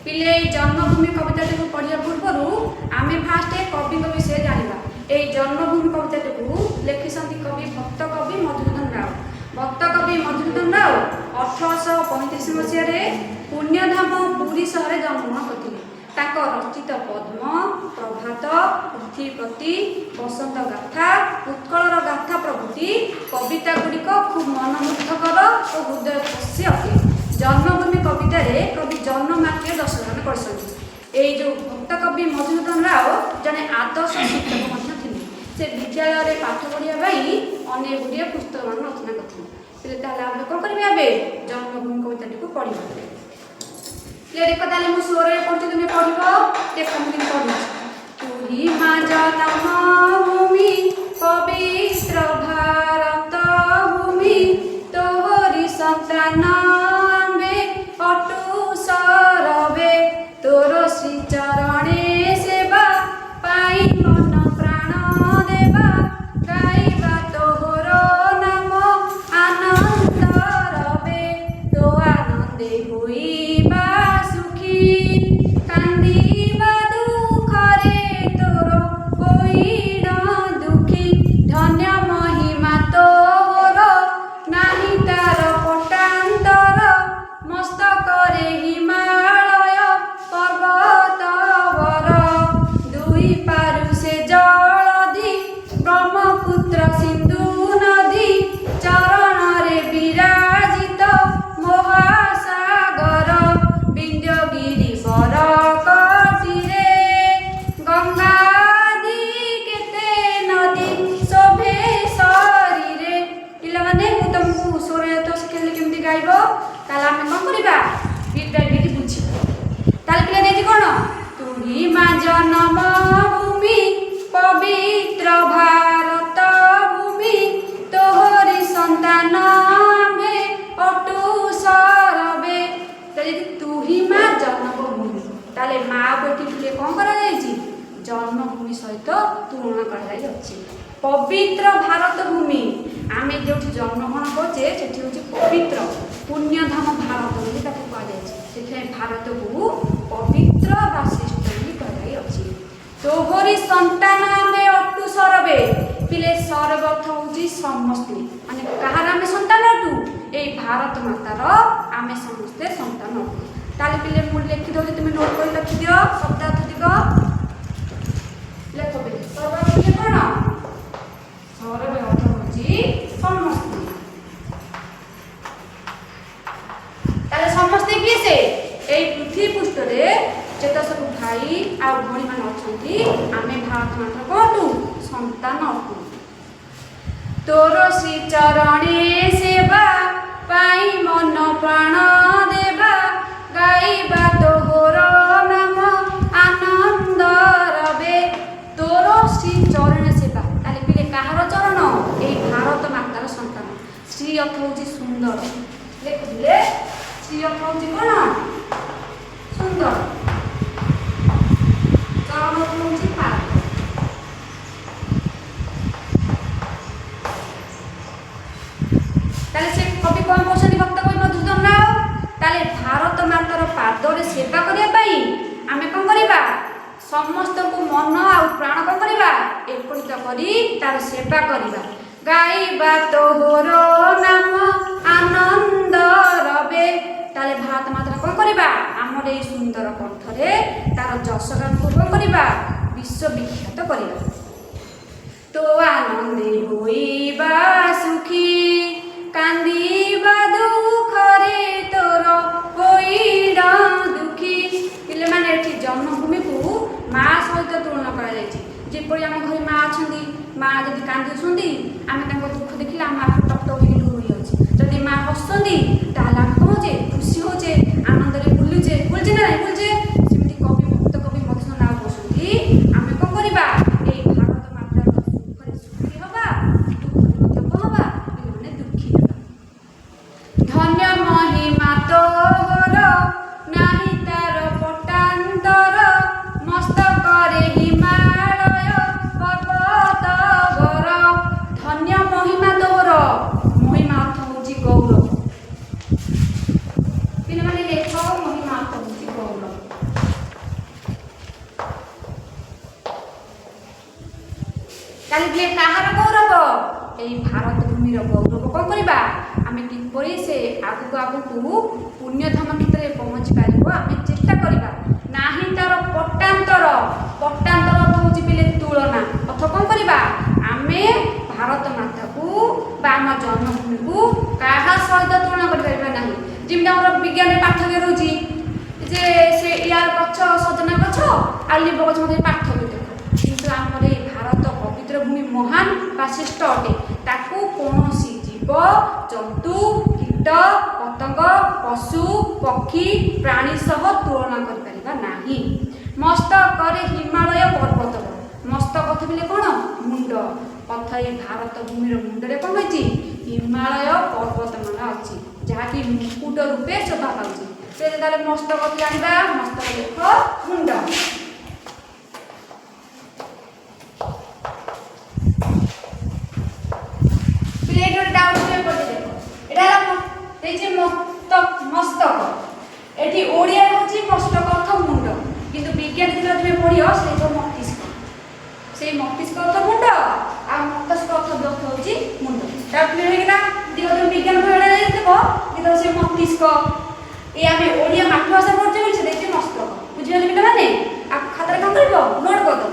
पिले जन्मभूमि कविताटी को पढ़िया पूर्व आम फास्ट कवि विषय जाना। ये जन्मभूमि कविताटी को लिखिं कवि भक्त कवि मधुसूदन राव। भक्त कवि मधुसूदन राव 1835 मसीह पुण्यधाम पुरी सहर जन्मग्रहण करते। रचित पद्म, प्रभात, पृथ्वीपति, बसंत गाथा, उत्कलर गाथा प्रभृति कविता गुड़िक खूब मनमुग्धकर और हृदय स्पर्शी अटे। जन्मभूमि कवितार कवि जन्म मात्र दर्शन कर जो भक्त कवि मधुसूदन राव जड़े आदर्श शिक्षक से विद्यालय पाठ पढ़ाई अनेक गुड़िया पुस्तक मान रचना करते। आम कौन करेंगे जन्मभूमि कविताटी को पढ़ा देख ताले मु स्वर पढ़ी तुम्हें पढ़ देख मुझे पढ़ी तू ही माँ जन्मभूमि पवित्र भारत भूमि तोहरी संतान अटू सरवे तोर श्री चरणे सेवा पाई मन प्राण देवा गाइबा तोहर नाम आनंद रवे तो आनंदे होइबा कांदीबा दुखरे तोर होइड दुखी धन्य महिमा तोर नाही तार पटांतर मस्तकरे हिमालय पर्वत वर दुई पारु से जलधि ब्रह्मपुत्र सिंधु नदी चरणरे विराजित महासागर विंध्यगिरि बरकटिरे गंगादी केते नदी शोभे शरीरे। पिलाने मु तुमको स्वर तो शिखेली केमती गाइबो ताले आमे कोन करिबा बीट बाय बीट बुझी ताले पिला देजी कोन तू ही मां जन्मभूमि पवित्र भारत भूमि तोहरी संतान में अटू सरवे। तू ही माँ जन्मभूमि ताले माँ बेटी कौन कर जन्मभूमि सहित तुलना कर पवित्र भारत भूमि आम जो जन्मग्रहण करचे से हूँ पवित्र पुण्यधाम भारत बोली कहुए भारत को पवित्र बा श्रेष्ठ कहुई। तोहरी संतान आम अटू सरवे पिले सरव अर्थ हूँ समस्ते माने कहार आम संतान अटू ये भारत मातार आम समस्ते संतान अटू। ताले पिले मु लिखि दो तुम नोट कर लिखि दियो शब्दार्थ लेख पे सरव अर्थ कौन सरव अर्थ हूँ समस्ते। ताले समस्ते किए से ये पृथ्वी पृष्ठरे जेत सब भाई आ भणी मान अच्छा आम भारत माता कौटू संतान अटू। तोर श्री चरणे सेवा पाई मन प्राण देवा गाइबा तोहर नाम आनंद रवे तोर श्री चरण सेवा। ताले पिले कहार चरण ए भारत मातार संतान। श्री अर्थ हूँ सुंदर लिखिले श्री अर्थ हूँ कौन सुंदर चरण अर्थ हूँ पाद। ताले से कवि कौन पढ़ते भक्त कवि मधुसूदन राव ताले भारत मातार पादरे सेवा करने आम कौन करवा समस्त को मन आ प्राण कौन करवा एकत्रित करी तार सेवा करवा गाइबा तोहर नाम आनंद रवे। ताले भारत मातार कौन करवा आमर ये सुंदर कंठरे तार जशगान को कौन करवा विश्वविख्यात करवा। तो आनंदे होइबा सुखी कांदीबा दुखरे तोर होइड दुखी। पिले माने एठी जन्मभूमि को माँ सहित तुलना करपरी आम घर माँ अच्छा माँ जब कांदी आम दुख देखिले आम आखि टप टप लुह जदि माँ हसुँच आम कहे खुशी होचे आनंद बुलुचे बुलचे ना बुलचे सेमती कवि भक्त कवि मधुसूदन राव कहते आम कौन करवा ये भारत मातार सुखरे सुखी हवा दुखरे कौन हवा पिले दुखी हवा। धन्य महिमा तोहर नाही तार पटांतर मस्तकरे हिमालय पर्वत वर। धन्य महिमा तोहर महिमा अर्थ हूँ गौरव ତାହେଲେ ପିଲେ କାହାର ଗୌରବ? ଏଇ ଭାରତ ଭୂମିର ଗୌରବ କ'ଣ କରିବା? ଆମେ କିପରି ସେ ଆଗକୁ ଆଗକୁ ପୁଣ୍ୟଧାମ କ୍ଷେତ୍ରରେ ପହଞ୍ଚି ପାରିବ ଆମେ ଚେଷ୍ଟା କରିବା। ନାହିଁ ତାର ପଟ୍ଟାନ୍ତର। ପଟ୍ଟାନ୍ତର ଅର୍ଥ ହେଉଛି ପିଲେ ତୁଳନା। ଅର୍ଥ କ'ଣ କରିବା? ଆମେ ଭାରତ ମାତାକୁ ବା ଆମ ଜନ୍ମଭୂମିକୁ କାହା ସହିତ ତୁଳନା କରିପାରିବା ନାହିଁ। ଯେମିତି ଆମର ବିଜ୍ଞାନରେ ପାର୍ଥକ୍ୟ ରହୁଛି ଯେ ସେ ୟାର ଗଛ ସଜନା ଗଛ ଆଉ ଲିମ୍ବ ଗଛ ମଧ୍ୟରେ ପାର୍ଥକ୍ୟ ଦେଖ। କିନ୍ତୁ ଆମର ଏଇ ଭାରତ ପବିତ୍ର ଭୂମି ମହାନ ବା ଶ୍ରେଷ୍ଠ ଅଟେ। ତାକୁ କୌଣସି ଜୀବ ଜନ୍ତୁ କୀଟ ପତଙ୍ଗ ପଶୁ ପକ୍ଷୀ ପ୍ରାଣୀ ସହ ତୁଳନା କରିପାରିବା ନାହିଁ। ମସ୍ତକରେ ହିମାଳୟ ପର୍ବତ। ମସ୍ତକ ଅର୍ଥ ପିଲେ କ'ଣ? ମୁଣ୍ଡ। ଅର୍ଥ ଏଇ ଭାରତ ଭୂମିର ମୁଣ୍ଡରେ କ'ଣ ହୋଇଛି? ହିମାଳୟ ପର୍ବତମାନ ଅଛି, ଯାହାକି ମୁକୁଟ ରୂପେ ଶୋଭା ପାଉଛି। ତାହେଲେ ମସ୍ତକ ଜାଣିବା। ମସ୍ତକ ଦେଖ ମୁଣ୍ଡ। ମସ୍ତକ ଏଠି ଓଡ଼ିଆ ହେଉଛି ମସ୍ତକ ଅର୍ଥ ମୁଣ୍ଡ, କିନ୍ତୁ ବିଜ୍ଞାନ ଯେତେବେଳେ ପଢ଼ିବ ସେଇ ମସ୍ତିଷ୍କ। ସେଇ ମସ୍ତିଷ୍କ ଅର୍ଥ ମୁଣ୍ଡ ଆଉ ମସ୍ତିଷ୍କ ଅର୍ଥ ହେଉଛି ମୁଣ୍ଡ। ତାପରେ ହେଇଗଲା ବିଜ୍ଞାନ ପଢ଼ିବା ଦେବ କିନ୍ତୁ ସେ ମସ୍ତିଷ୍କ ଏ ଆମେ ଓଡ଼ିଆ ମାତୃଭାଷା ପଢ଼ୁଛେ ବୋଲି ସେ ଦେଖି ମସ୍ତକ। ବୁଝିଗଲେ ପିଲାମାନେ? ଆଉ ଖାତାରେ କ'ଣ କରିବ? ନୋଟ୍ କରିଦେବ।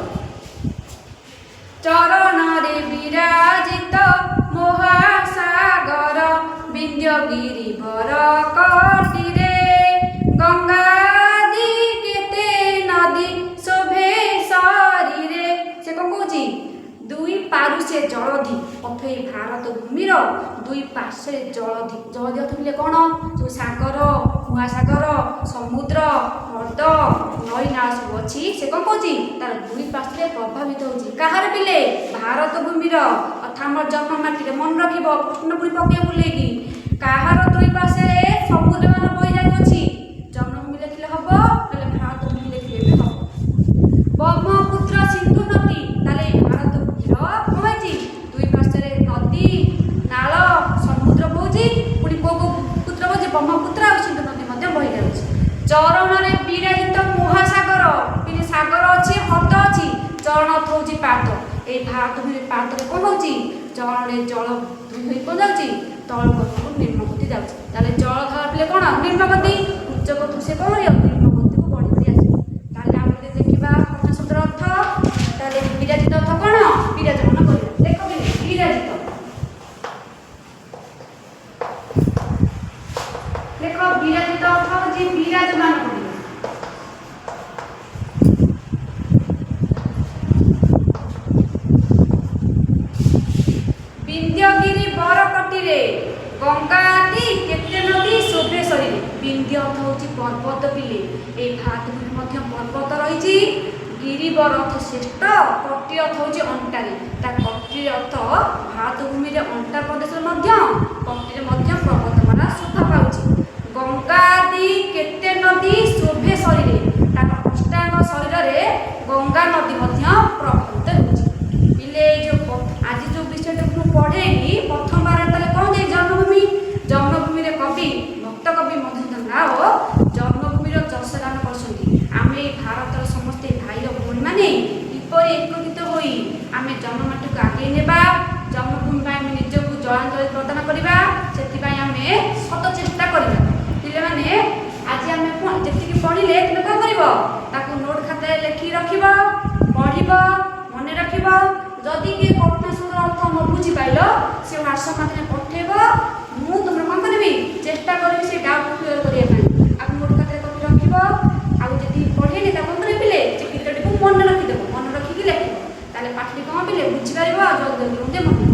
ଚରଣରେ ବିରାଜିତ ମହାସାଗର ବିନ୍ଧ୍ୟ ଗିରିବର କଟିରେ ଗଙ୍ଗାଦି କେତେ ନଦୀ ଶୋଭେ ଶରୀରେ। ସେ କ'ଣ କହୁଛି? ଦୁଇ ପାରୁଷେ ଜଳଧି। ଅର୍ଥ ଏଇ ଭାରତ ଭୂମିର ଦୁଇ ପାର୍ଶ୍ୱରେ ଜଳଧି। ଜଳଧି ଅର୍ଥ ପିଲେ କ'ଣ? ଯେଉଁ ସାଗର ମହାସାଗର ସମୁଦ୍ର ହ୍ରଦ ନଈ ନାଳ ସବୁ ଅଛି ସେ କ'ଣ କହୁଛି? ତାର ଦୁଇ ପାର୍ଶ୍ୱରେ ପ୍ରଭାବିତ ହେଉଛି। କାହାର ପିଲେ? ଭାରତ ଭୂମିର ଅର୍ଥ ଆମର ଜନ୍ମ ମାଟିରେ। ମନେ ରଖିବ ପ୍ରଶ୍ନ ପୁଣି ପକେଇ ବୁଲେଇକି। କାହାର ଦୁଇ ପାର୍ଶ୍ୱରେ ସମୁଦ୍ରମାନ ବହି ଯାଉଅଛି? ଜନ୍ମଭୂମି ଲେଖିଲେ ହବ, ହେଲେ ଭାରତ ଭୂମି ଲେଖିଲେ ବି ହବ। ବ୍ରହ୍ମପୁତ୍ର ସିନ୍ଧୁ ନଦୀ। ତାହେଲେ ଭାରତ ଭୂମିର କ'ଣ ହେଇଛି? ଦୁଇ ପାର୍ଶ୍ୱରେ ନଦୀ ନାଳ ସମୁଦ୍ର ବହୁଛି। ପୁଣି କୋଉ ପୁତ୍ର ବହୁଛି? ବ୍ରହ୍ମପୁତ୍ର ଆଉ ସିନ୍ଧୁ ନଦୀ ମଧ୍ୟ ବହି ଯାଉଛି। ଚରଣରେ ବିରାଜିତ ମହାସାଗର। പിന്നെ ସାଗର ଅଛି ହ୍ରଦ ଅଛି। ଚରଣ ଅର୍ଥ ହେଉଛି ପାଦ। ଏଇ ଭାରତ ଭୂମିରେ ପାଦରେ କ'ଣ ହେଉଛି? ଚରଣରେ ଜଳ ହୋଇ କ'ଣ ଯାଉଛି? ତଳଗତିକୁ ନିମ୍ନଗତି ଯାଉଛି। ତାହେଲେ ଜଳ ଧାରା ପିଲେ କ'ଣ? ନିମ୍ନଗତି। ଉଚ୍ଚଗତି ସେ କ'ଣ କରିବ? ନିମ୍ନଗତିକୁ ବଢ଼ି ବଢ଼ି ଆସିବ। ତାହେଲେ ଆମେ ଯଦି ଦେଖିବା ପ୍ରଥମ ଶବ୍ଦର ଅର୍ଥ, ତାହେଲେ ବିରାଜିତ ଅର୍ଥ କ'ଣ? ବିରାଜମାନ କରିବା। ଦେଖ ବିରାଜିତ ଦେଖ ବିରାଜିତ ଅର୍ଥ ହେଉଛି ବିରାଜମାନ କରିବା। ବିନ୍ଧ୍ୟଗିରି ବରକଟିରେ ଗଙ୍ଗା ଆଦି କେତେ ନଦୀ ଶୋଭେ ଶରୀରେ। ବିନ୍ଧ୍ୟ ଅର୍ଥ ହେଉଛି ପର୍ବତ ପିଲେ। এই ଭାରତ ଭୂମି ମଧ୍ୟ ପର୍ବତ ରହିଛି। ଗିରିବର ଅର୍ଥ ଶ୍ରେଷ୍ଠ। କଟି ଅର୍ଥ ହେଉଛି ଅଣ୍ଟାରେ। ତା କଟି ଅର୍ଥ ଭାରତ ଭୂମିରେ ଅଣ୍ଟା ପ୍ରଦେଶରେ ମଧ୍ୟ କଟିରେ ମଧ୍ୟ ପର୍ବତମାନ ଶୋଭା ପାଉଛି। ଗଙ୍ଗା ଆଦି କେତେ ନଦୀ ଶୋଭେ ଶରୀରେ। ତାର ଅଷ୍ଟାଙ୍ଗ ଶରୀରରେ ଗଙ୍ଗା ନଦୀ ମଧ୍ୟ ପ୍ରଭାବିତ ହେଉଛି। ପିଲେ ଏଇ ଯେଉଁ ଆଜି ଯେଉଁ ବିଷୟଟାକୁ ପଢ଼େଇଲି ପ୍ରଥମ ବାର ତାହେଲେ କ'ଣ ଯେ ଜନ୍ମଭୂମି। ଜନ୍ମଭୂମିରେ କବି ଭକ୍ତ କବି ମଧୁସୂଦନ ରାଓ ଜନ୍ମଭୂମିର ଯଶ ଗାନ କରୁଛନ୍ତି। ଆମେ ଏଇ ଭାରତର ସମସ୍ତେ ଭାଇ ଓ ଭଉଣୀମାନେ କିପରି ଏକତ୍ରିତ ହୋଇ ଆମେ ଜନ୍ମମାଟିକୁ ଆଗେଇ ନେବା, ଜନ୍ମଭୂମି ପାଇଁ ଆମେ ନିଜକୁ ଜଳାଞ୍ଜଳି ପ୍ରଦାନ କରିବା, ସେଥିପାଇଁ ଆମେ ସତ ଚେଷ୍ଟା କରିବା। ପିଲାମାନେ ଆଜି ଆମେ ଯେତିକି ପଢ଼ିଲେ ତୁମେ କ'ଣ କରିବ? ତାକୁ ନୋଟ୍ ଖାତାରେ ଲେଖିକି ରଖିବ, ପଢ଼ିବ, ମନେ ରଖିବ। ଯଦି କିଏ କଠିନ ଶବ୍ଦର ଅର୍ଥ ନ ବୁଝିପାରିଲ ସେ ହ୍ୱାଟ୍ସଆପ୍ ମାଧ୍ୟମରେ ପଠାଇବ। ମୁଁ ତୁମର କ'ଣ କରିବି? ଚେଷ୍ଟା କରିବି ସେ ଡାଉଟ୍ କ୍ଲିୟର କରିବା ପାଇଁ। ଆଉ ନୋଟ୍ ଖାତାରେ କପି ରଖିବ। ଆଉ ଯଦି ପଢ଼େଇଲେ ତାକୁ କ'ଣ କରିବି ପିଲେ? ସେ ଗୀତଟିକୁ ମନେ ରଖିଦେବ। ମନେ ରଖିକି ଲେଖିବ। ତାହେଲେ ପାଠଟି କ'ଣ ପିଲେ ବୁଝିପାରିବ ଆଉ ଜଲ୍ଦି ଜଲ୍ଦି ମଧ୍ୟ ମନେ